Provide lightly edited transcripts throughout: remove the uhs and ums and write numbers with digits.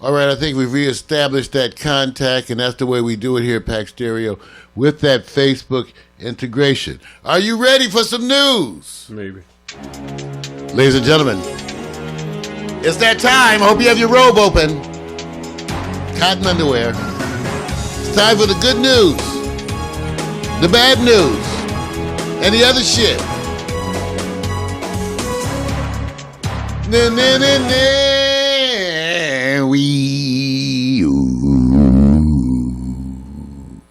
All right, I think we've reestablished that contact, and that's the way we do it here at Pack Stereo with that Facebook integration. Are you ready for some news? Maybe. Ladies and gentlemen, it's that time. I hope you have your robe open. Cotton underwear. It's time for the good news, the bad news, and the other shit.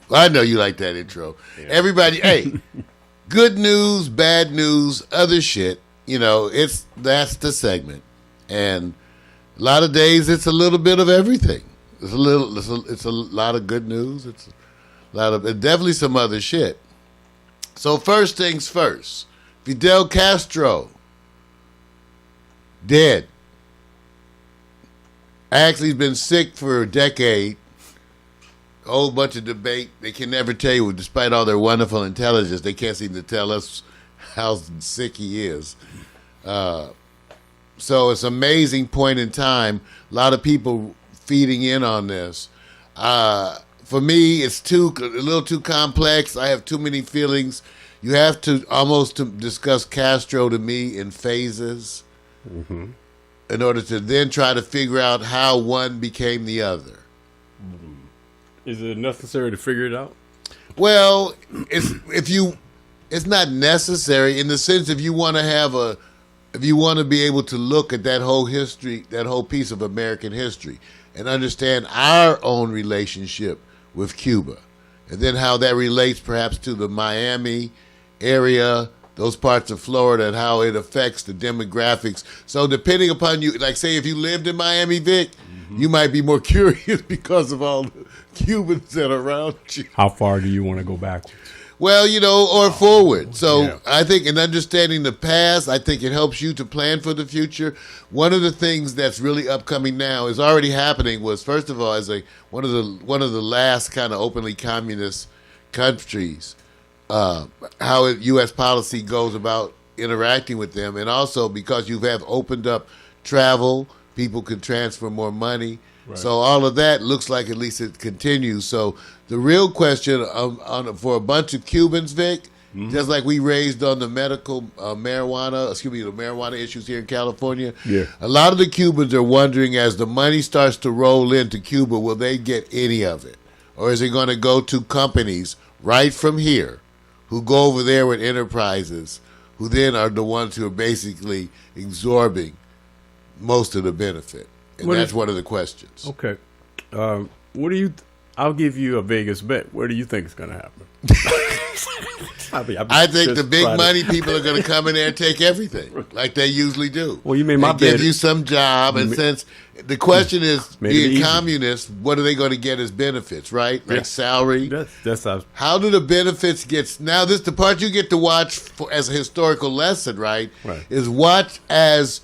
I know you like that intro. Yeah. Everybody, hey, good news, bad news, other shit. You know, that's the segment, and a lot of days it's a little bit of everything. It's a lot of good news. It's definitely some other shit. So first things first, Fidel Castro dead. Actually, he's been sick for a decade. A whole bunch of debate. They can never tell you, despite all their wonderful intelligence, they can't seem to tell us how sick he is. So it's an amazing point in time. A lot of people feeding in on this. For me, it's a little too complex. I have too many feelings. You have to almost discuss Castro to me in phases in order to then try to figure out how one became the other. Is it necessary to figure it out? Well, it's not necessary in the sense if you want to be able to look at that whole history, that whole piece of American history, and understand our own relationship with Cuba, and then how that relates perhaps to the Miami area, those parts of Florida, and how it affects the demographics. So depending upon you, like say if you lived in Miami, Vic, you might be more curious because of all the Cubans that are around you. How far do you want to go backwards? Well, or forward. So yeah. I think in understanding the past, I think it helps you to plan for the future. One of the things that's really upcoming now is already happening was, first of all, as one of the last kind of openly communist countries, how U.S. policy goes about interacting with them, and also because you have opened up travel, people can transfer more money. Right. So all of that looks like at least it continues. So the real question for a bunch of Cubans, Vic, just like we raised on the medical marijuana issues here in California, a lot of the Cubans are wondering as the money starts to roll into Cuba, will they get any of it? Or is it going to go to companies right from here who go over there with enterprises who then are the ones who are basically absorbing most of the benefit? And that's one of the questions. Okay. I'll give you a Vegas bet. Where do you think it's going to happen? I think the big money people are going to come in there and take everything, like they usually do. Well, you made my bet. Give you some job, and since the question is being communist, what are they going to get as benefits, right? Like salary. That's how do the benefits get? Now, this the part you get to watch as a historical lesson, right? Is watch as